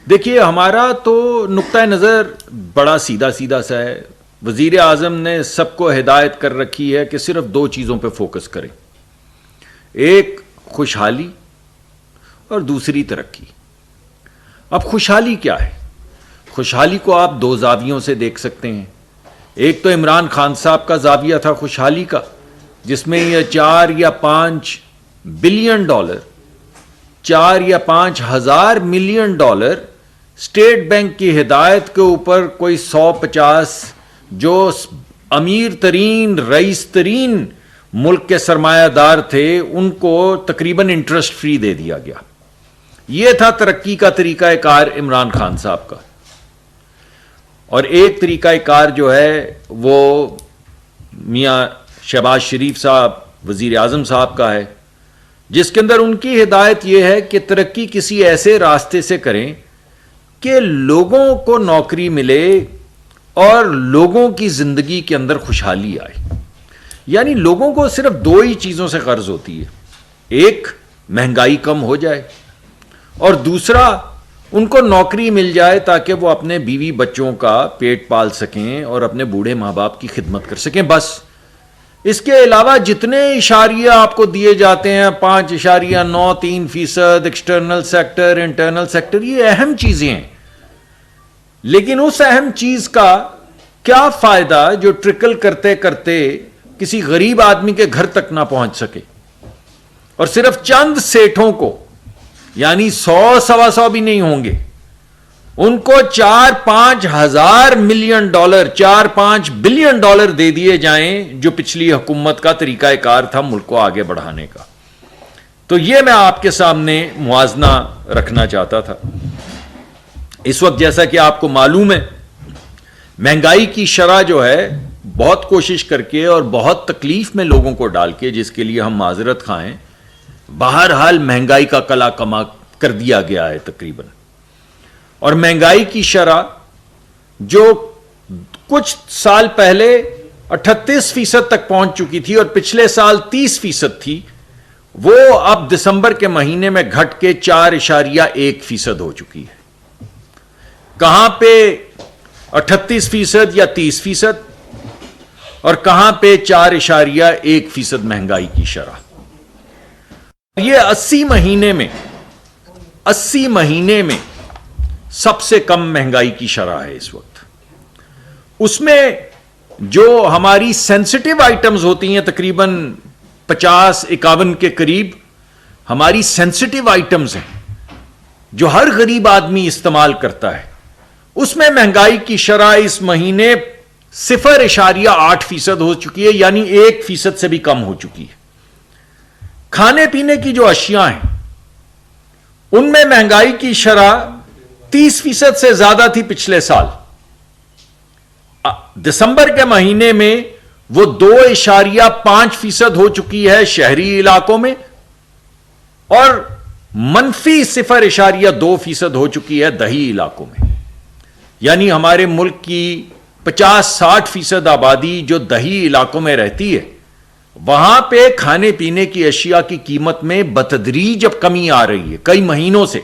دیکھیے ہمارا تو نقطہ نظر بڑا سیدھا سیدھا سا ہے. وزیر اعظم نے سب کو ہدایت کر رکھی ہے کہ صرف دو چیزوں پہ فوکس کریں, ایک خوشحالی اور دوسری ترقی. اب خوشحالی کیا ہے؟ خوشحالی کو آپ دو زاویوں سے دیکھ سکتے ہیں. ایک تو عمران خان صاحب کا زاویہ تھا خوشحالی کا, جس میں یہ 4 یا 5 بلین ڈالر, 4 یا 5 ہزار ملین ڈالر اسٹیٹ بینک کی ہدایت کے اوپر کوئی 150 جو امیر ترین رئیس ترین ملک کے سرمایہ دار تھے ان کو تقریباً انٹرسٹ فری دے دیا گیا. یہ تھا ترقی کا طریقہ کار عمران خان صاحب کا. اور ایک طریقہ کار جو ہے وہ میاں شہباز شریف صاحب وزیر اعظم صاحب کا ہے, جس کے اندر ان کی ہدایت یہ ہے کہ ترقی کسی ایسے راستے سے کریں کہ لوگوں کو نوکری ملے اور لوگوں کی زندگی کے اندر خوشحالی آئے. یعنی لوگوں کو صرف دو ہی چیزوں سے غرض ہوتی ہے, ایک مہنگائی کم ہو جائے اور دوسرا ان کو نوکری مل جائے تاکہ وہ اپنے بیوی بچوں کا پیٹ پال سکیں اور اپنے بوڑھے ماں باپ کی خدمت کر سکیں. بس اس کے علاوہ جتنے اشاریہ آپ کو دیے جاتے ہیں 5.93% ایکسٹرنل سیکٹر انٹرنل سیکٹر, یہ اہم چیزیں ہیں, لیکن اس اہم چیز کا کیا فائدہ جو ٹرکل کرتے کرتے کسی غریب آدمی کے گھر تک نہ پہنچ سکے اور صرف چند سیٹھوں کو, یعنی 100-125 بھی نہیں ہوں گے, ان کو 4-5 ہزار ملین ڈالر 4-5 بلین ڈالر دے دیے جائیں, جو پچھلی حکومت کا طریقہ کار تھا ملک کو آگے بڑھانے کا. تو یہ میں آپ کے سامنے موازنہ رکھنا چاہتا تھا. اس وقت جیسا کہ آپ کو معلوم ہے مہنگائی کی شرح جو ہے بہت کوشش کر کے اور بہت تکلیف میں لوگوں کو ڈال کے, جس کے لیے ہم معذرت خواہیں, بہرحال مہنگائی کا کلا کما کر دیا گیا ہے تقریباً. اور مہنگائی کی شرح جو کچھ سال پہلے 38% تک پہنچ چکی تھی اور پچھلے سال 30% تھی, وہ اب دسمبر کے مہینے میں گھٹ کے 4.1% ہو چکی ہے. کہاں پہ 38% یا 30% اور کہاں پہ 4.1% مہنگائی کی شرح. یہ 80 مہینے میں سب سے کم مہنگائی کی شرح ہے اس وقت. اس میں جو ہماری سینسٹیو آئٹمز ہوتی ہیں تقریباً 50-51 کے قریب ہماری سینسٹیو آئٹمز ہیں جو ہر غریب آدمی استعمال کرتا ہے, اس میں مہنگائی کی شرح اس مہینے 0.8% ہو چکی ہے, یعنی 1% سے بھی کم ہو چکی ہے. کھانے پینے کی جو اشیاء ہیں ان میں مہنگائی کی شرح 30% سے زیادہ تھی پچھلے سال. دسمبر کے مہینے میں وہ 2.5% ہو چکی ہے شہری علاقوں میں اور -0.2% ہو چکی ہے دیہی علاقوں میں. یعنی ہمارے ملک کی 50-60% آبادی جو دیہی علاقوں میں رہتی ہے, وہاں پہ کھانے پینے کی اشیاء کی قیمت میں بتدریج اب کمی آ رہی ہے کئی مہینوں سے.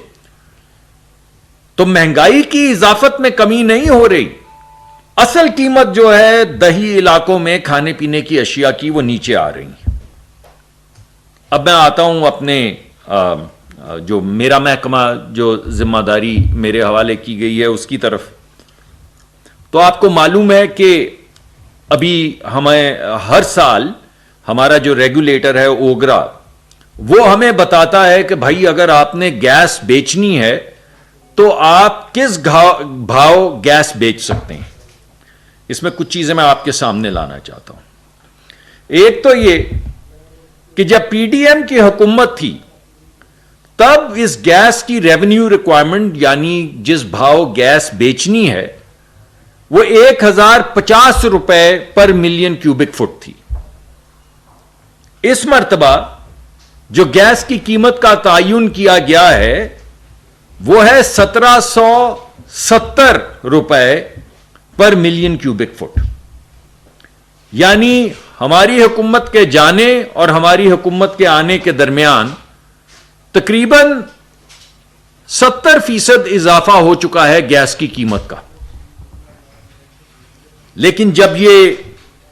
تو مہنگائی کی اضافت میں کمی نہیں ہو رہی, اصل قیمت جو ہے دیہی علاقوں میں کھانے پینے کی اشیاء کی وہ نیچے آ رہی ہیں. اب میں آتا ہوں اپنے جو میرا محکمہ جو ذمہ داری میرے حوالے کی گئی ہے اس کی طرف. تو آپ کو معلوم ہے کہ ابھی ہمیں ہر سال ہمارا جو ریگولیٹر ہے اوگرا, وہ ہمیں بتاتا ہے کہ بھائی اگر آپ نے گیس بیچنی ہے تو آپ کس بھاؤ گیس بیچ سکتے ہیں. اس میں کچھ چیزیں میں آپ کے سامنے لانا چاہتا ہوں. ایک تو یہ کہ جب پی ڈی ایم کی حکومت تھی تب اس گیس کی ریونیو ریکوائرمنٹ, یعنی جس بھاؤ گیس بیچنی ہے, وہ 1050 روپے پر ملین کیوبک فٹ تھی. اس مرتبہ جو گیس کی قیمت کا تعین کیا گیا ہے وہ ہے 1770 روپے پر ملین کیوبک فٹ. یعنی ہماری حکومت کے جانے اور ہماری حکومت کے آنے کے درمیان تقریباً 70% اضافہ ہو چکا ہے گیس کی قیمت کا. لیکن جب یہ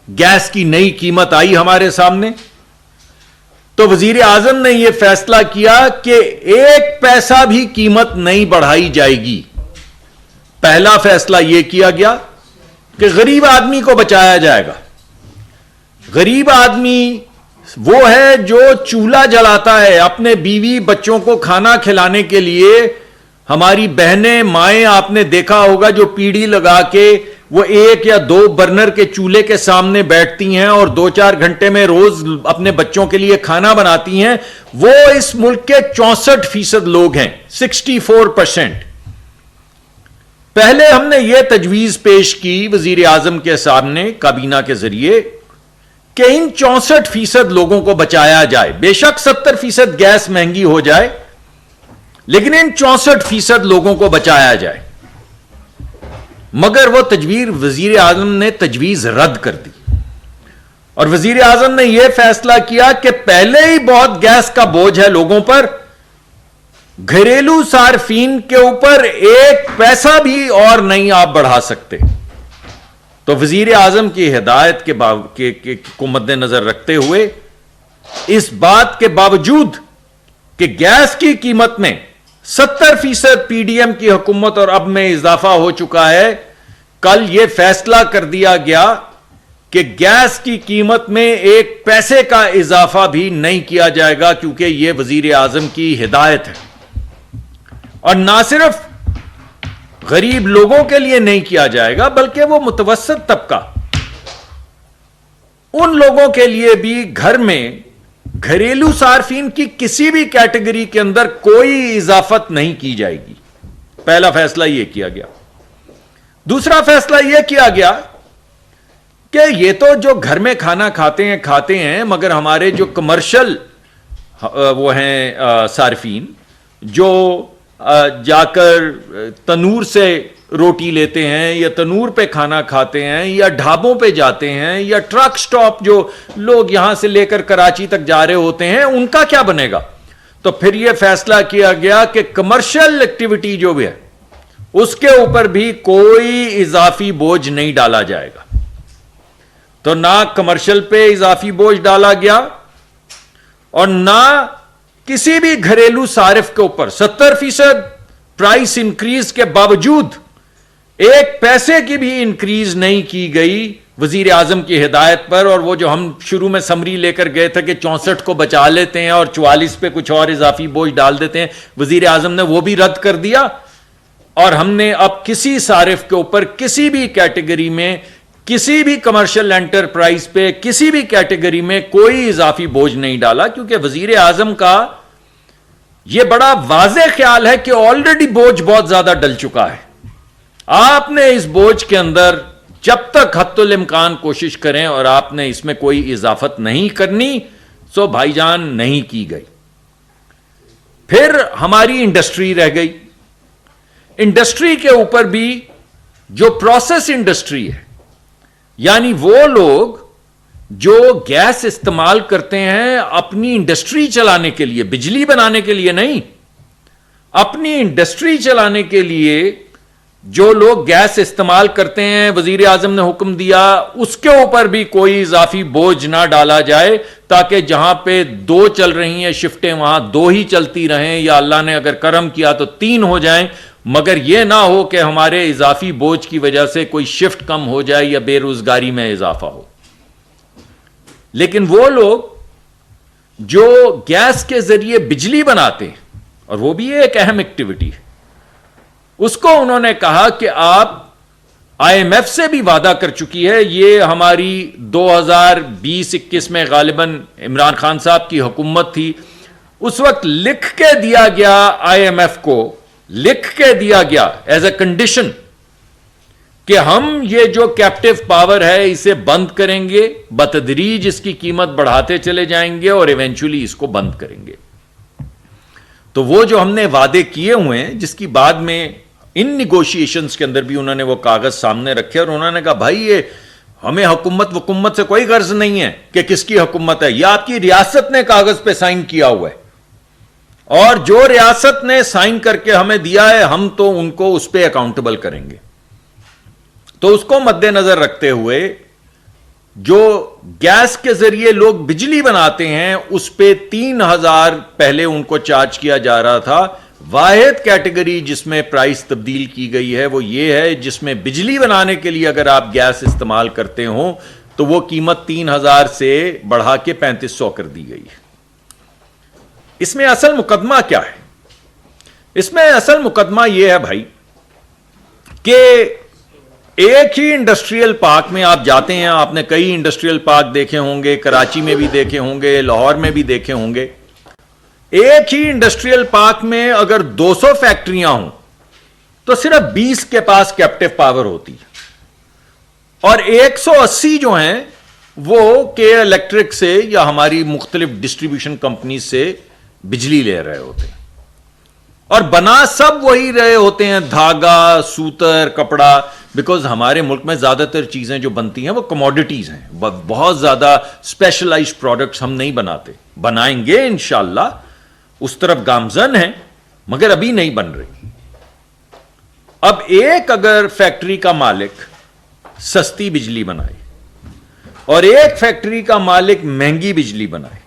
گیس کی نئی قیمت آئی ہمارے سامنے تو وزیر اعظم نے یہ فیصلہ کیا کہ 1 پیسہ بھی قیمت نہیں بڑھائی جائے گی. پہلا فیصلہ یہ کیا گیا کہ غریب آدمی کو بچایا جائے گا. غریب آدمی وہ ہے جو چولہا جلاتا ہے اپنے بیوی بچوں کو کھانا کھلانے کے لیے. ہماری بہنیں مائیں آپ نے دیکھا ہوگا جو پیڑھی لگا کے وہ 1 یا 2 برنر کے چولہے کے سامنے بیٹھتی ہیں اور 2-4 گھنٹے میں روز اپنے بچوں کے لیے کھانا بناتی ہیں. وہ اس ملک کے 64% لوگ ہیں, 64%. پہلے ہم نے یہ تجویز پیش کی وزیر اعظم کے سامنے کابینہ کے ذریعے کہ ان 64% لوگوں کو بچایا جائے. بے شک 70% گیس مہنگی ہو جائے لیکن ان 64% لوگوں کو بچایا جائے. مگر وہ تجویز وزیر اعظم نے تجویز رد کر دی اور وزیر اعظم نے یہ فیصلہ کیا کہ پہلے ہی بہت گیس کا بوجھ ہے لوگوں پر, گھریلو صارفین کے اوپر 1 پیسہ بھی اور نہیں آپ بڑھا سکتے. تو وزیر اعظم کی ہدایت کو مد نظر رکھتے ہوئے اس بات کے باوجود کہ گیس کی قیمت میں 70% پی ڈی ایم کی حکومت اور اب میں اضافہ ہو چکا ہے, کل یہ فیصلہ کر دیا گیا کہ گیس کی قیمت میں 1 پیسے کا اضافہ بھی نہیں کیا جائے گا کیونکہ یہ وزیر اعظم کی ہدایت ہے. اور نہ صرف غریب لوگوں کے لیے نہیں کیا جائے گا بلکہ وہ متوسط طبقہ, ان لوگوں کے لیے بھی گھر میں گھریلو صارفین کی کسی بھی کیٹیگری کے اندر کوئی اضافت نہیں کی جائے گی. پہلا فیصلہ یہ کیا گیا. دوسرا فیصلہ یہ کیا گیا کہ یہ تو جو گھر میں کھانا کھاتے ہیں مگر ہمارے جو کمرشل وہ ہیں صارفین جو جا کر تنور سے روٹی لیتے ہیں یا تنور پہ کھانا کھاتے ہیں یا ڈھابوں پہ جاتے ہیں یا ٹرک سٹاپ جو لوگ یہاں سے لے کر کراچی تک جا رہے ہوتے ہیں, ان کا کیا بنے گا؟ تو پھر یہ فیصلہ کیا گیا کہ کمرشل ایکٹیویٹی جو بھی ہے اس کے اوپر بھی کوئی اضافی بوجھ نہیں ڈالا جائے گا. تو نہ کمرشل پہ اضافی بوجھ ڈالا گیا اور نہ کسی بھی گھریلو صارف کے اوپر 70% پرائس انکریز کے باوجود 1 پیسے کی بھی انکریز نہیں کی گئی وزیر اعظم کی ہدایت پر. اور وہ جو ہم شروع میں سمری لے کر گئے تھے کہ 64 کو بچا لیتے ہیں اور 44 پہ کچھ اور اضافی بوجھ ڈال دیتے ہیں, وزیر اعظم نے وہ بھی رد کر دیا. اور ہم نے اب کسی صارف کے اوپر کسی بھی کیٹیگری میں کسی بھی کمرشل انٹرپرائز پہ کسی بھی کیٹیگری میں کوئی اضافی بوجھ نہیں ڈالا کیونکہ وزیر اعظم کا یہ بڑا واضح خیال ہے کہ آلریڈی بوجھ بہت زیادہ ڈل چکا ہے. آپ نے اس بوجھ کے اندر جب تک حتی الامکان کوشش کریں اور آپ نے اس میں کوئی اضافت نہیں کرنی سو بھائی جان نہیں کی گئی. پھر ہماری انڈسٹری رہ گئی. انڈسٹری کے اوپر بھی جو پروسیس انڈسٹری ہے یعنی وہ لوگ جو گیس استعمال کرتے ہیں اپنی انڈسٹری چلانے کے لیے, بجلی بنانے کے لیے نہیں, اپنی انڈسٹری چلانے کے لیے جو لوگ گیس استعمال کرتے ہیں, وزیر اعظم نے حکم دیا اس کے اوپر بھی کوئی اضافی بوجھ نہ ڈالا جائے تاکہ جہاں پہ 2 چل رہی ہیں شفٹیں وہاں 2 ہی چلتی رہیں یا اللہ نے اگر کرم کیا تو 3 ہو جائیں, مگر یہ نہ ہو کہ ہمارے اضافی بوجھ کی وجہ سے کوئی شفٹ کم ہو جائے یا بے روزگاری میں اضافہ ہو. لیکن وہ لوگ جو گیس کے ذریعے بجلی بناتے ہیں اور وہ بھی ایک اہم ایکٹیویٹی ہے, اس کو انہوں نے کہا کہ آپ آئی ایم ایف سے بھی وعدہ کر چکی ہے, یہ ہماری 2020-21 میں غالباً عمران خان صاحب کی حکومت تھی, اس وقت لکھ کے دیا گیا آئی ایم ایف کو, لکھ کے دیا گیا ایز اے کنڈیشن کہ ہم یہ جو کیپٹیو پاور ہے اسے بند کریں گے, بتدریج اس کی قیمت بڑھاتے چلے جائیں گے اور ایونچولی اس کو بند کریں گے. تو وہ جو ہم نے وعدے کیے ہوئے ہیں جس کی بعد میں ان نیگوشیشنز کے اندر بھی انہوں نے وہ کاغذ سامنے رکھے اور انہوں نے کہا بھائی یہ ہمیں حکومت سے کوئی غرض نہیں ہے کہ کس کی حکومت ہے, یہ آپ کی ریاست نے کاغذ پہ سائن کیا ہوا ہے, اور جو ریاست نے سائن کر کے ہمیں دیا ہے ہم تو ان کو اس پہ اکاؤنٹیبل کریں گے. تو اس کو مد نظر رکھتے ہوئے جو گیس کے ذریعے لوگ بجلی بناتے ہیں اس پہ 3,000 پہلے ان کو چارج کیا جا رہا تھا. واحد کیٹیگری جس میں پرائس تبدیل کی گئی ہے وہ یہ ہے جس میں بجلی بنانے کے لیے اگر آپ گیس استعمال کرتے ہوں تو وہ قیمت 3,000 سے بڑھا کے 3,500 کر دی گئی ہے. اس میں اصل مقدمہ کیا ہے؟ اس میں اصل مقدمہ یہ ہے بھائی کہ ایک ہی انڈسٹریل پارک میں آپ جاتے ہیں, آپ نے کئی انڈسٹریل پارک دیکھے ہوں گے, کراچی میں بھی دیکھے ہوں گے, لاہور میں بھی دیکھے ہوں گے. ایک ہی انڈسٹریل پارک میں اگر 200 فیکٹریاں ہوں تو صرف 20 کے پاس کیپٹیو پاور ہوتی ہے اور 180 جو ہیں وہ کے الیکٹرک سے یا ہماری مختلف ڈسٹریبیوشن کمپنی سے بجلی لے رہے ہوتے ہیں اور بنا سب وہی رہے ہوتے ہیں, دھاگا, سوتر, کپڑا. بیکاز ہمارے ملک میں زیادہ تر چیزیں جو بنتی ہیں وہ کموڈیٹیز ہیں, بہت زیادہ اسپیشلائزڈ پروڈکٹس ہم نہیں بناتے. بنائیں گے انشاءاللہ, اس طرف گامزن ہیں مگر ابھی نہیں بن رہی. اب ایک اگر فیکٹری کا مالک سستی بجلی بنائے اور ایک فیکٹری کا مالک مہنگی بجلی بنائے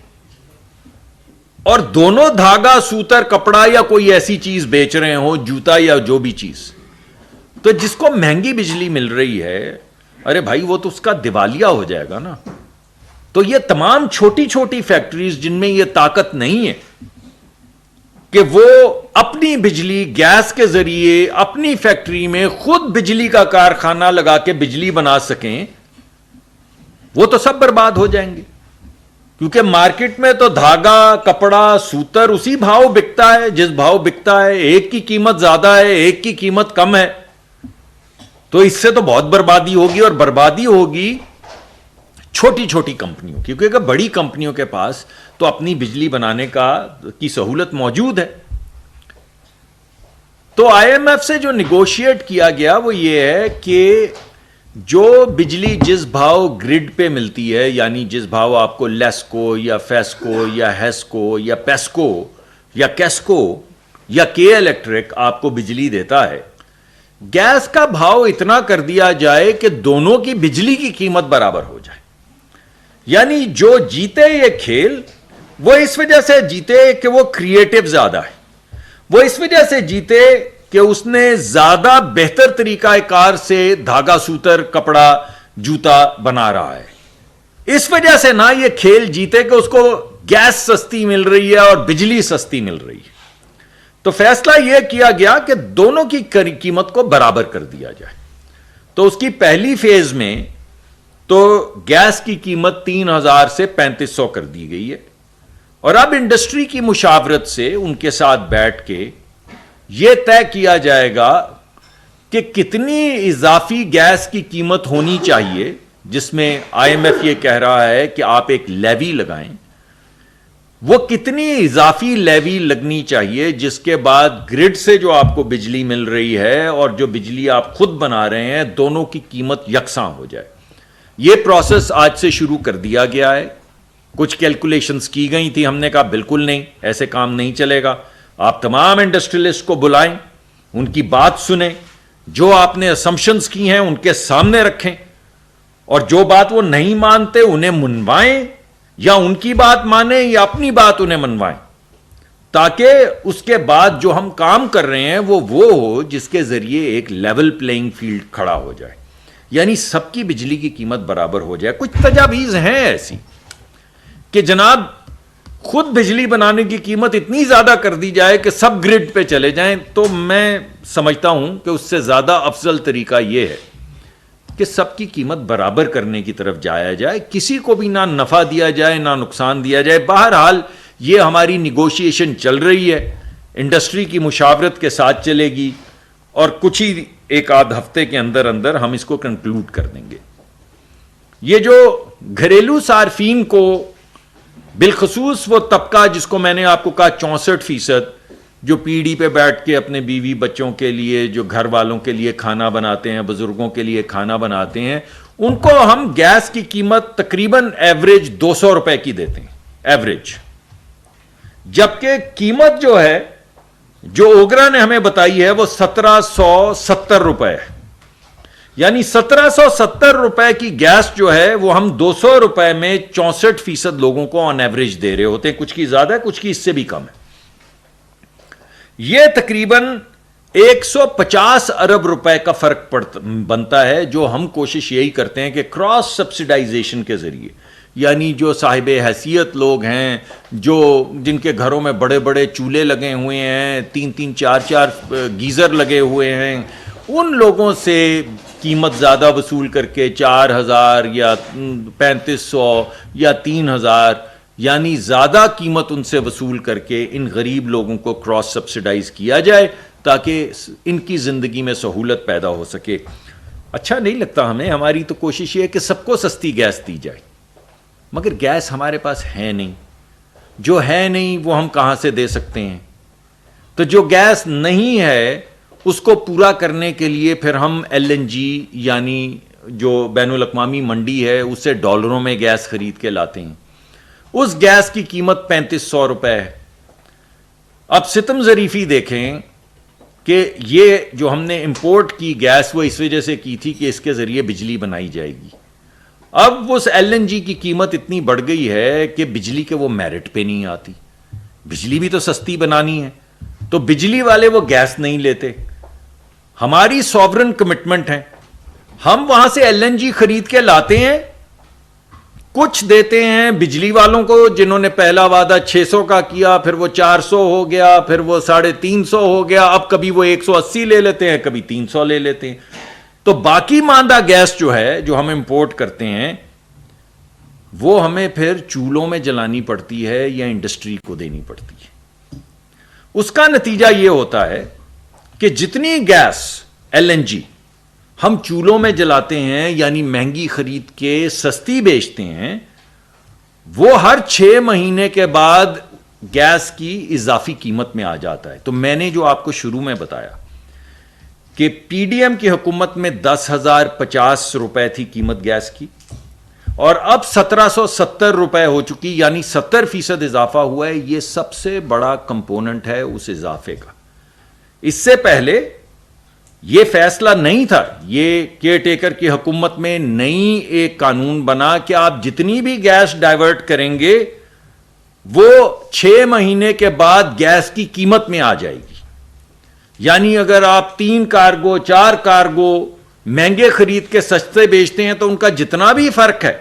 اور دونوں دھاگا, سوتر, کپڑا یا کوئی ایسی چیز بیچ رہے ہوں, جوتا یا جو بھی چیز, تو جس کو مہنگی بجلی مل رہی ہے ارے بھائی وہ تو اس کا دیوالیہ ہو جائے گا نا. تو یہ تمام چھوٹی چھوٹی فیکٹریز جن میں یہ طاقت نہیں ہے کہ وہ اپنی بجلی گیس کے ذریعے اپنی فیکٹری میں خود بجلی کا کارخانہ لگا کے بجلی بنا سکیں, وہ تو سب برباد ہو جائیں گے. کیونکہ مارکیٹ میں تو دھاگا, کپڑا, سوتر اسی بھاؤ بکتا ہے جس بھاؤ بکتا ہے. ایک کی قیمت زیادہ ہے, ایک کی قیمت کم ہے, تو اس سے تو بہت بربادی ہوگی. اور بربادی ہوگی چھوٹی چھوٹی کمپنیوں کی, کیونکہ بڑی کمپنیوں کے پاس تو اپنی بجلی بنانے کی سہولت موجود ہے. تو آئی ایم ایف سے جو نیگوشیٹ کیا گیا وہ یہ ہے کہ جو بجلی جس بھاؤ گرڈ پہ ملتی ہے, یعنی جس بھاؤ آپ کو لیسکو یا فیسکو یا ہیسکو یا پیسکو یا کیسکو یا کے الیکٹرک آپ کو بجلی دیتا ہے, گیس کا بھاؤ اتنا کر دیا جائے کہ دونوں کی بجلی کی قیمت برابر ہو جائے. یعنی جو جیتے یہ کھیل وہ اس وجہ سے جیتے کہ وہ کریٹو زیادہ ہے, وہ اس وجہ سے جیتے کہ اس نے زیادہ بہتر طریقہ کار سے دھاگا, سوتر, کپڑا, جوتا بنا رہا ہے. اس وجہ سے نہ یہ کھیل جیتے کہ اس کو گیس سستی مل رہی ہے اور بجلی سستی مل رہی ہے. تو فیصلہ یہ کیا گیا کہ دونوں کی قیمت کو برابر کر دیا جائے. تو اس کی پہلی فیز میں تو گیس کی قیمت 3,000 سے 3,500 کر دی گئی ہے, اور اب انڈسٹری کی مشاورت سے ان کے ساتھ بیٹھ کے یہ طے کیا جائے گا کہ کتنی اضافی گیس کی قیمت ہونی چاہیے, جس میں آئی ایم ایف یہ کہہ رہا ہے کہ آپ ایک لیوی لگائیں, وہ کتنی اضافی لیوی لگنی چاہیے جس کے بعد گرڈ سے جو آپ کو بجلی مل رہی ہے اور جو بجلی آپ خود بنا رہے ہیں دونوں کی قیمت یکساں ہو جائے. یہ پروسیس آج سے شروع کر دیا گیا ہے. کچھ کیلکولیشنز کی گئی تھی, ہم نے کہا بالکل نہیں, ایسے کام نہیں چلے گا. آپ تمام انڈسٹریلسٹ کو بلائیں, ان کی بات سنیں, جو آپ نے اسمپشنز کی ہیں ان کے سامنے رکھیں, اور جو بات وہ نہیں مانتے انہیں منوائیں, یا ان کی بات مانیں یا اپنی بات انہیں منوائیں, تاکہ اس کے بعد جو ہم کام کر رہے ہیں وہ ہو جس کے ذریعے ایک لیول پلینگ فیلڈ کھڑا ہو جائے, یعنی سب کی بجلی کی قیمت برابر ہو جائے. کچھ تجاویز ہیں ایسی کہ جناب خود بجلی بنانے کی قیمت اتنی زیادہ کر دی جائے کہ سب گرڈ پہ چلے جائیں, تو میں سمجھتا ہوں کہ اس سے زیادہ افضل طریقہ یہ ہے کہ سب کی قیمت برابر کرنے کی طرف جایا جائے, کسی کو بھی نہ نفع دیا جائے نہ نقصان دیا جائے. بہرحال یہ ہماری نیگوشیشن چل رہی ہے, انڈسٹری کی مشاورت کے ساتھ چلے گی, اور کچھ ہی ایک آدھ ہفتے کے اندر اندر ہم اس کو کنکلوڈ کر دیں گے. یہ جو گھریلو صارفین کو, بالخصوص وہ طبقہ جس کو میں نے آپ کو کہا 64% جو پیڑھی پہ بیٹھ کے اپنے بیوی بچوں کے لیے, جو گھر والوں کے لیے کھانا بناتے ہیں, بزرگوں کے لیے کھانا بناتے ہیں, ان کو ہم گیس کی قیمت تقریباً ایوریج 200 روپے کی دیتے ہیں. ایوریج جبکہ قیمت جو ہے جو اوگرا نے ہمیں بتائی ہے وہ 1770 روپے ہے. یعنی 1770 روپے کی گیس جو ہے وہ ہم 200 روپے میں 64% لوگوں کو آن ایوریج دے رہے ہوتے ہیں. کچھ کی زیادہ ہے, کچھ کی اس سے بھی کم ہے. یہ تقریباً 150 ارب روپے کا فرق بنتا ہے, جو ہم کوشش یہی کرتے ہیں کہ کراس سبسیڈائزیشن کے ذریعے, یعنی جو صاحب حیثیت لوگ ہیں, جن کے گھروں میں بڑے بڑے چولہے لگے ہوئے ہیں, 3 4 گیزر لگے ہوئے ہیں, ان لوگوں سے قیمت زیادہ وصول کر کے 4000 یا 3500 یا 3000, یعنی زیادہ قیمت ان سے وصول کر کے ان غریب لوگوں کو کراس سبسیڈائز کیا جائے تاکہ ان کی زندگی میں سہولت پیدا ہو سکے. اچھا نہیں لگتا ہمیں, ہماری تو کوشش یہ ہے کہ سب کو سستی گیس دی جائے, مگر گیس ہمارے پاس ہے نہیں. جو ہے نہیں وہ ہم کہاں سے دے سکتے ہیں؟ تو جو گیس نہیں ہے اس کو پورا کرنے کے لیے پھر ہم LNG یعنی جو بین الاقوامی منڈی ہے اس سے ڈالروں میں گیس خرید کے لاتے ہیں. اس گیس کی قیمت 3500 روپے ہے. اب ستم ظریفی دیکھیں کہ یہ جو ہم نے امپورٹ کی گیس وہ اس وجہ سے کی تھی کہ اس کے ذریعے بجلی بنائی جائے گی. اب اس LNG کی قیمت اتنی بڑھ گئی ہے کہ بجلی کے وہ میرٹ پہ نہیں آتی. بجلی بھی تو سستی بنانی ہے, تو بجلی والے وہ گیس نہیں لیتے. ہماری سوورن کمٹمنٹ ہے, ہم وہاں سے LNG خرید کے لاتے ہیں, کچھ دیتے ہیں بجلی والوں کو جنہوں نے پہلا وعدہ 600 کا کیا, پھر وہ 400 ہو گیا, پھر وہ 350 ہو گیا, اب کبھی وہ 180 لے لیتے ہیں, کبھی 300 لے لیتے ہیں. تو باقی ماندہ گیس جو ہے جو ہم امپورٹ کرتے ہیں وہ ہمیں پھر چولہوں میں جلانی پڑتی ہے یا انڈسٹری کو دینی پڑتی ہے. اس کا نتیجہ یہ ہوتا ہے کہ جتنی گیس LNG ہم چولہوں میں جلاتے ہیں یعنی مہنگی خرید کے سستی بیچتے ہیں, وہ ہر 6 مہینے کے بعد گیس کی اضافی قیمت میں آ جاتا ہے. تو میں نے جو آپ کو شروع میں بتایا کہ PDM کی حکومت میں 10,050 روپے تھی قیمت گیس کی, اور اب 1770 روپے ہو چکی, یعنی 70% اضافہ ہوا ہے. یہ سب سے بڑا کمپوننٹ ہے اس اضافے کا. اس سے پہلے یہ فیصلہ نہیں تھا, یہ کیئر ٹیکر کی حکومت میں نئی ایک قانون بنا کہ آپ جتنی بھی گیس ڈائیورٹ کریں گے وہ 6 مہینے کے بعد گیس کی قیمت میں آ جائے گی. یعنی اگر آپ 3 کارگو 4 کارگو مہنگے خرید کے سستے بیچتے ہیں تو ان کا جتنا بھی فرق ہے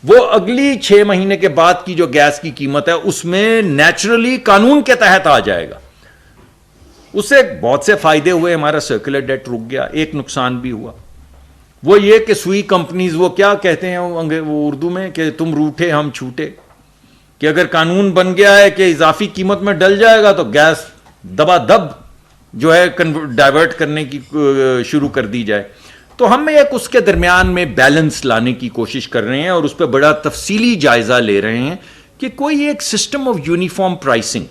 وہ اگلی 6 مہینے کے بعد کی جو گیس کی قیمت ہے اس میں نیچرلی قانون کے تحت آ جائے گا. اس سے بہت سے فائدے ہوئے, ہمارا سرکولر ڈیٹ رک گیا. ایک نقصان بھی ہوا, وہ یہ کہ سوئی کمپنیز, وہ کیا کہتے ہیں وہ اردو میں کہ تم روٹھے ہم چھوٹے, کہ اگر قانون بن گیا ہے کہ اضافی قیمت میں ڈل جائے گا تو گیس دبا دب جو ہے ڈائیورٹ کرنے کی شروع کر دی جائے. تو ہم ایک اس کے درمیان میں بیلنس لانے کی کوشش کر رہے ہیں اور اس پہ بڑا تفصیلی جائزہ لے رہے ہیں کہ کوئی ایک سسٹم آف یونیفارم پرائسنگ,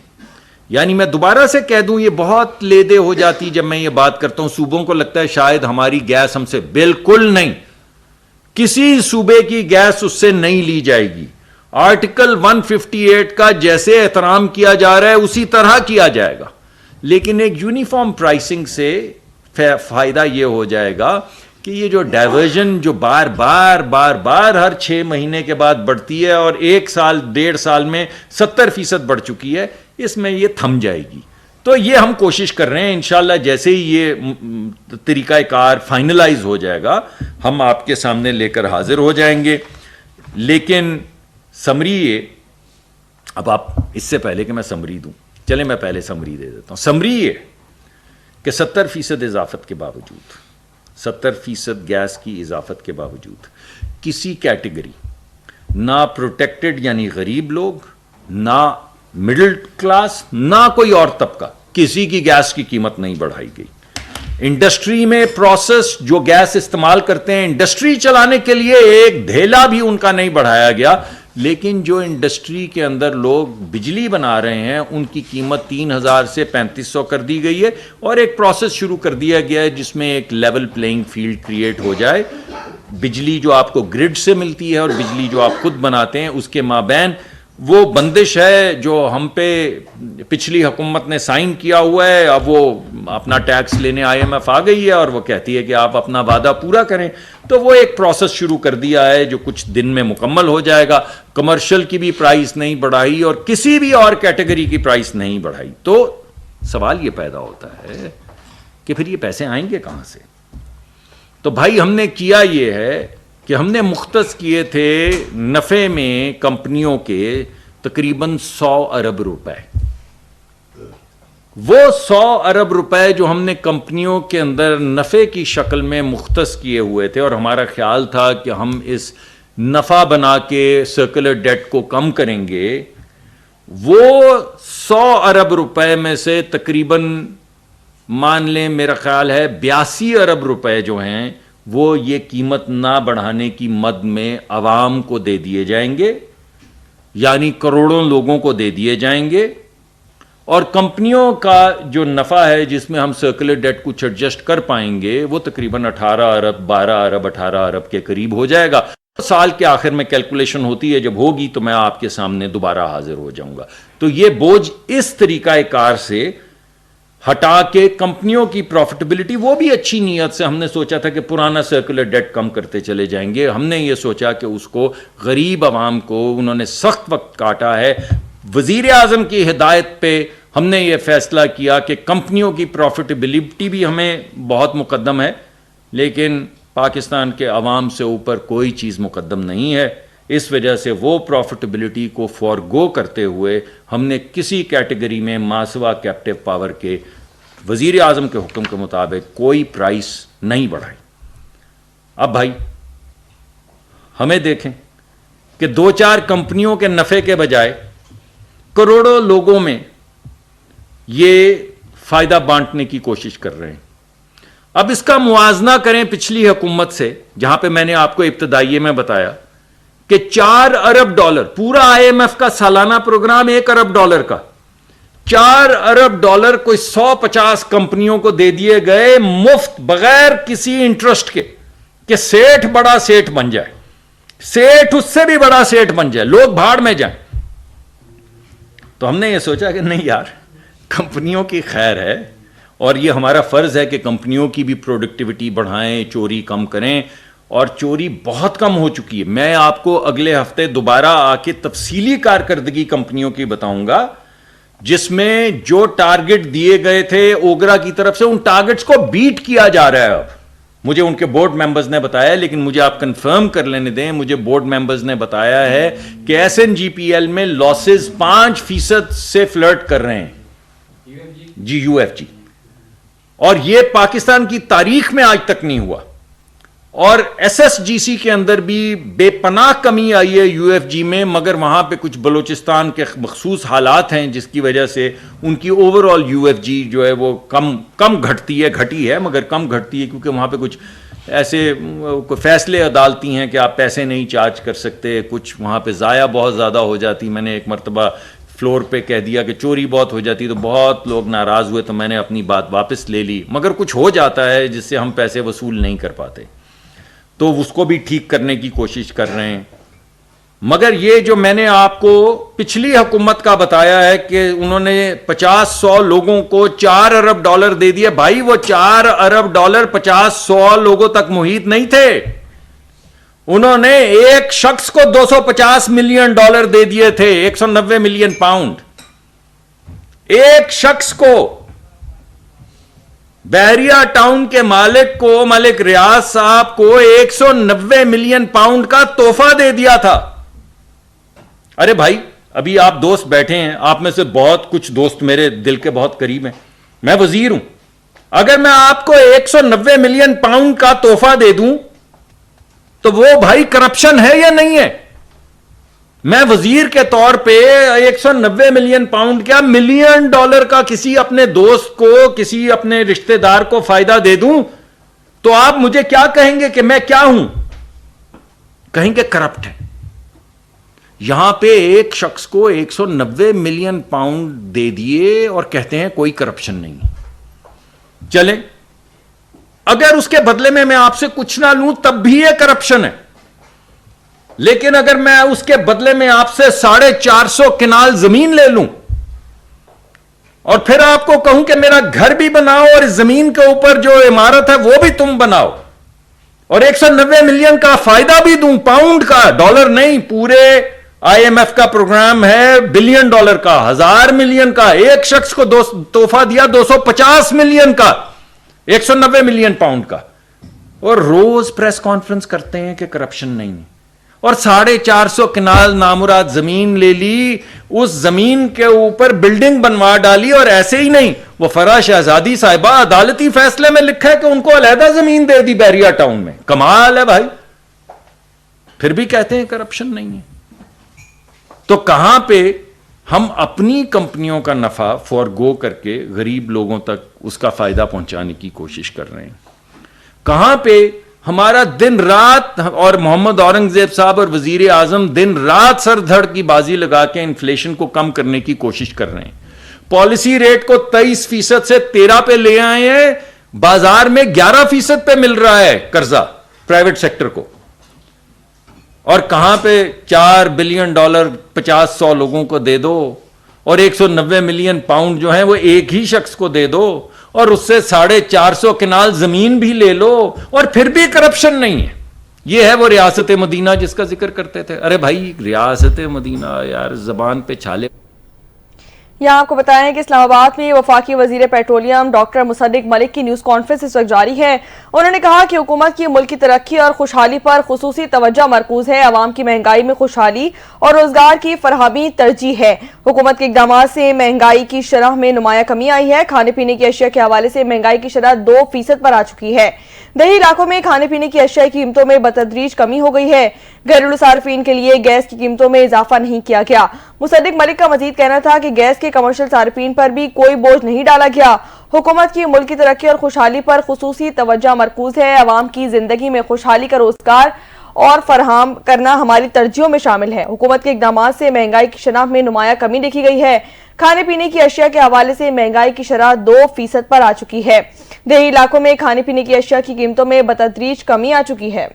یعنی میں دوبارہ سے کہہ دوں یہ بہت لیدے ہو جاتی جب میں یہ بات کرتا ہوں. صوبوں کو لگتا ہے شاید ہماری گیس ہم سے, بالکل نہیں, کسی صوبے کی گیس اس سے نہیں لی جائے گی. آرٹیکل 158 کا جیسے احترام کیا جا رہا ہے اسی طرح کیا جائے گا. لیکن ایک یونیفارم پرائسنگ سے فائدہ یہ ہو جائے گا کہ یہ جو ڈائیورژن جو بار بار ہر 6 مہینے کے بعد بڑھتی ہے اور 1 سال 1.5 سال میں 70% بڑھ چکی ہے, اس میں یہ تھم جائے گی. تو یہ ہم کوشش کر رہے ہیں, انشاءاللہ جیسے ہی یہ طریقہ کار فائنلائز ہو جائے گا ہم آپ کے سامنے لے کر حاضر ہو جائیں گے. لیکن سمری یہ, اب آپ اس سے پہلے کہ میں سمری دوں, چلیں میں پہلے سمری دے دیتا ہوں. سمری یہ کہ 70% اضافت کے باوجود, 70% گیس کی اضافت کے باوجود کسی کیٹیگری, نہ پروٹیکٹڈ یعنی غریب لوگ, نہ مڈل کلاس, نہ کوئی اور طبقہ, کسی کی گیس کی قیمت نہیں بڑھائی گئی. انڈسٹری میں پروسیس جو گیس استعمال کرتے ہیں انڈسٹری چلانے کے لیے ایک دھیلا بھی ان کا نہیں بڑھایا گیا. لیکن جو انڈسٹری کے اندر لوگ بجلی بنا رہے ہیں ان کی قیمت 3,000 سے 3,500 کر دی گئی ہے, اور ایک پروسیس شروع کر دیا گیا ہے جس میں ایک لیول پلینگ فیلڈ کریٹ ہو جائے. بجلی جو آپ کو گرڈ سے ملتی ہے اور بجلی جو آپ خود بناتے ہیں اس کے مابین وہ بندش ہے جو ہم پہ پچھلی حکومت نے سائن کیا ہوا ہے. اب وہ اپنا ٹیکس لینے IMF آ گئی ہے اور وہ کہتی ہے کہ آپ اپنا وعدہ پورا کریں, تو وہ ایک پروسیس شروع کر دیا ہے جو کچھ دن میں مکمل ہو جائے گا. کمرشل کی بھی پرائس نہیں بڑھائی اور کسی بھی اور کیٹیگری کی پرائس نہیں بڑھائی. تو سوال یہ پیدا ہوتا ہے کہ پھر یہ پیسے آئیں گے کہاں سے؟ تو بھائی ہم نے کیا یہ ہے کہ ہم نے مختص کیے تھے نفع میں کمپنیوں کے تقریباً 100 ارب روپے. وہ 100 ارب روپے جو ہم نے کمپنیوں کے اندر نفع کی شکل میں مختص کیے ہوئے تھے, اور ہمارا خیال تھا کہ ہم اس نفع بنا کے سرکولر ڈیٹ کو کم کریں گے, وہ 100 ارب روپے میں سے تقریباً مان لیں میرا خیال ہے 82 ارب روپے جو ہیں وہ یہ قیمت نہ بڑھانے کی مد میں عوام کو دے دیے جائیں گے, یعنی کروڑوں لوگوں کو دے دیے جائیں گے. اور کمپنیوں کا جو نفع ہے جس میں ہم سرکولر ڈیٹ کچھ ایڈجسٹ کر پائیں گے وہ تقریباً 18 ارب 12 ارب 18 ارب کے قریب ہو جائے گا. سال کے آخر میں کیلکولیشن ہوتی ہے, جب ہوگی تو میں آپ کے سامنے دوبارہ حاضر ہو جاؤں گا. تو یہ بوجھ اس طریقہ کار سے ہٹا کے کمپنیوں کی پروفٹیبلٹی, وہ بھی اچھی نیت سے ہم نے سوچا تھا کہ پرانا سرکولر ڈیٹ کم کرتے چلے جائیں گے. ہم نے یہ سوچا کہ اس کو غریب عوام کو انہوں نے سخت وقت کاٹا ہے. وزیر اعظم کی ہدایت پہ ہم نے یہ فیصلہ کیا کہ کمپنیوں کی پروفٹیبلٹی بھی ہمیں بہت مقدم ہے, لیکن پاکستان کے عوام سے اوپر کوئی چیز مقدم نہیں ہے. اس وجہ سے وہ پروفٹیبلٹی کو فورگو کرتے ہوئے ہم نے کسی کیٹیگری میں ماسوا کیپٹیو پاور کے وزیر اعظم کے حکم کے مطابق کوئی پرائس نہیں بڑھائی. اب بھائی ہمیں دیکھیں کہ 2-4 کمپنیوں کے نفع کے بجائے کروڑوں لوگوں میں یہ فائدہ بانٹنے کی کوشش کر رہے ہیں. اب اس کا موازنہ کریں پچھلی حکومت سے, جہاں پہ میں نے آپ کو ابتدائیے میں بتایا کہ 4 ارب ڈالر, پورا IMF کا سالانہ پروگرام 1 ارب ڈالر کا, 4 ارب ڈالر کوئی 150 کمپنیوں کو دے دیے گئے مفت, بغیر کسی انٹرسٹ کے, کہ سیٹھ بڑا سیٹھ بن جائے, سیٹھ اس سے بھی بڑا سیٹھ بن جائے, لوگ بھاڑ میں جائیں. تو ہم نے یہ سوچا کہ نہیں یار, کمپنیوں کی خیر ہے اور یہ ہمارا فرض ہے کہ کمپنیوں کی بھی پروڈکٹیوٹی بڑھائیں, چوری کم کریں. اور چوری بہت کم ہو چکی ہے. میں آپ کو اگلے ہفتے دوبارہ آ کے تفصیلی کارکردگی کمپنیوں کی بتاؤں گا, جس میں جو ٹارگٹ دیے گئے تھے اوگرا کی طرف سے, ان ٹارگٹس کو بیٹ کیا جا رہا ہے. اب مجھے ان کے بورڈ ممبرز نے بتایا, لیکن مجھے آپ کنفرم کر لینے دیں, مجھے بورڈ ممبرز نے بتایا ہے کہ SNGPL میں لاسز 5% سے فلرٹ کر رہے ہیں. جی UFG, اور یہ پاکستان کی تاریخ میں آج تک نہیں ہوا. اور SSGC کے اندر بھی بے پناہ کمی آئی ہے UFG میں, مگر وہاں پہ کچھ بلوچستان کے مخصوص حالات ہیں جس کی وجہ سے ان کی اوور آل UFG جو ہے وہ کم گھٹتی ہے, گھٹی ہے مگر کم گھٹتی ہے, کیونکہ وہاں پہ کچھ ایسے فیصلے عدالتی ہیں کہ آپ پیسے نہیں چارج کر سکتے, کچھ وہاں پہ ضائع بہت زیادہ ہو جاتی. میں نے ایک مرتبہ فلور پہ کہہ دیا کہ چوری بہت ہو جاتی, تو بہت لوگ ناراض ہوئے, تو میں نے اپنی بات واپس لے لی. مگر کچھ ہو جاتا ہے جس سے ہم پیسے وصول نہیں کر پاتے, تو اس کو بھی ٹھیک کرنے کی کوشش کر رہے ہیں. مگر یہ جو میں نے آپ کو پچھلی حکومت کا بتایا ہے کہ انہوں نے 50-100 لوگوں کو 4 ارب ڈالر دے دیے, بھائی وہ 4 ارب ڈالر 50-100 لوگوں تک محیط نہیں تھے. انہوں نے ایک شخص کو 250 ملین ڈالر دے دیے تھے, 190 ملین پاؤنڈ. ایک شخص کو, بحریہ ٹاؤن کے مالک کو, ملک ریاض صاحب کو 190 ملین پاؤنڈ کا تحفہ دے دیا تھا. ارے بھائی, ابھی آپ دوست بیٹھے ہیں, آپ میں سے بہت کچھ دوست میرے دل کے بہت قریب ہیں, میں وزیر ہوں. اگر میں آپ کو 190 ملین پاؤنڈ کا تحفہ دے دوں تو وہ بھائی کرپشن ہے یا نہیں ہے؟ میں وزیر کے طور پہ 190 ملین پاؤنڈ کیا $1 ملین کا کسی اپنے دوست کو, کسی اپنے رشتہ دار کو فائدہ دے دوں تو آپ مجھے کیا کہیں گے کہ میں کیا ہوں؟ کہیں گے کرپٹ ہے. یہاں پہ ایک شخص کو 190 ملین پاؤنڈ دے دیے اور کہتے ہیں کوئی کرپشن نہیں. چلیں, اگر اس کے بدلے میں آپ سے کچھ نہ لوں تب بھی یہ کرپشن ہے. لیکن اگر میں اس کے بدلے میں آپ سے 450 کنال زمین لے لوں اور پھر آپ کو کہوں کہ میرا گھر بھی بناؤ اور اس زمین کے اوپر جو عمارت ہے وہ بھی تم بناؤ اور 190 ملین کا فائدہ بھی دوں، پاؤنڈ کا، ڈالر نہیں، پورے آئی ایم ایف کا پروگرام ہے $1 بلین کا، 1000 ملین کا، ایک شخص کو تحفہ دیا 250 ملین کا، 190 ملین پاؤنڈ کا، اور روز پریس کانفرنس کرتے ہیں کہ کرپشن نہیں ہے، اور 450 کنال نامراد زمین لے لی، اس زمین کے اوپر بلڈنگ بنوا ڈالی، اور ایسے ہی نہیں، وہ فرح شہزادی صاحبہ عدالتی فیصلے میں لکھا ہے کہ ان کو علیحدہ زمین دے دی بیریا ٹاؤن میں. کمال ہے بھائی، پھر بھی کہتے ہیں کرپشن نہیں ہے. تو کہاں پہ ہم اپنی کمپنیوں کا نفع فورگو کر کے غریب لوگوں تک اس کا فائدہ پہنچانے کی کوشش کر رہے ہیں؟ کہاں پہ ہمارا دن رات، اور محمد اورنگزیب صاحب اور وزیر اعظم دن رات سر دھڑ کی بازی لگا کے انفلیشن کو کم کرنے کی کوشش کر رہے ہیں. پالیسی ریٹ کو 23% سے 13 پہ لے آئے ہیں، بازار میں 11% پہ مل رہا ہے قرضہ پرائیویٹ سیکٹر کو، اور کہاں پہ $4 بلین 50-100 لوگوں کو دے دو، اور 190 ملین پاؤنڈ جو ہیں وہ ایک ہی شخص کو دے دو، اور اس سے 450 کنال زمین بھی لے لو، اور پھر بھی کرپشن نہیں ہے. یہ ہے وہ ریاست مدینہ جس کا ذکر کرتے تھے. ارے بھائی ریاست مدینہ یار زبان پہ چھالے. یہاں آپ کو بتائیں کہ اسلام آباد میں وفاقی وزیر پیٹرولیم ڈاکٹر مصدق ملک کی نیوز کانفرنس اس وقت جاری ہے. انہوں نے کہا کہ حکومت کی ملک کی ترقی اور خوشحالی پر خصوصی توجہ مرکوز ہے. عوام کی مہنگائی میں خوشحالی اور روزگار کی فراہمی ترجیح ہے. حکومت کے اقدامات سے مہنگائی کی شرح میں نمایاں کمی آئی ہے. کھانے پینے کی اشیاء کے حوالے سے مہنگائی کی شرح 2% پر آ چکی ہے. دیہی علاقوں میں کھانے پینے کی اشیاء کی قیمتوں میں بتدریج کمی ہو گئی ہے. گھریلو صارفین کے لیے گیس کی قیمتوں میں اضافہ نہیں کیا گیا. مصدق ملک کا مزید کہنا تھا کہ گیس کے کمرشل صارفین پر بھی کوئی بوجھ نہیں ڈالا گیا. حکومت کی ملک کی ترقی اور خوشحالی پر خصوصی توجہ مرکوز ہے. عوام کی زندگی میں خوشحالی کا روزگار اور فراہم کرنا ہماری ترجیحوں میں شامل ہے. حکومت کے اقدامات سے مہنگائی کی شرح میں نمایاں کمی دیکھی گئی ہے. کھانے پینے کی اشیاء کے حوالے سے مہنگائی کی شرح 2% پر آ چکی ہے. دیہی علاقوں میں کھانے پینے کی اشیاء کی قیمتوں میں بتدریج کمی آ چکی ہے.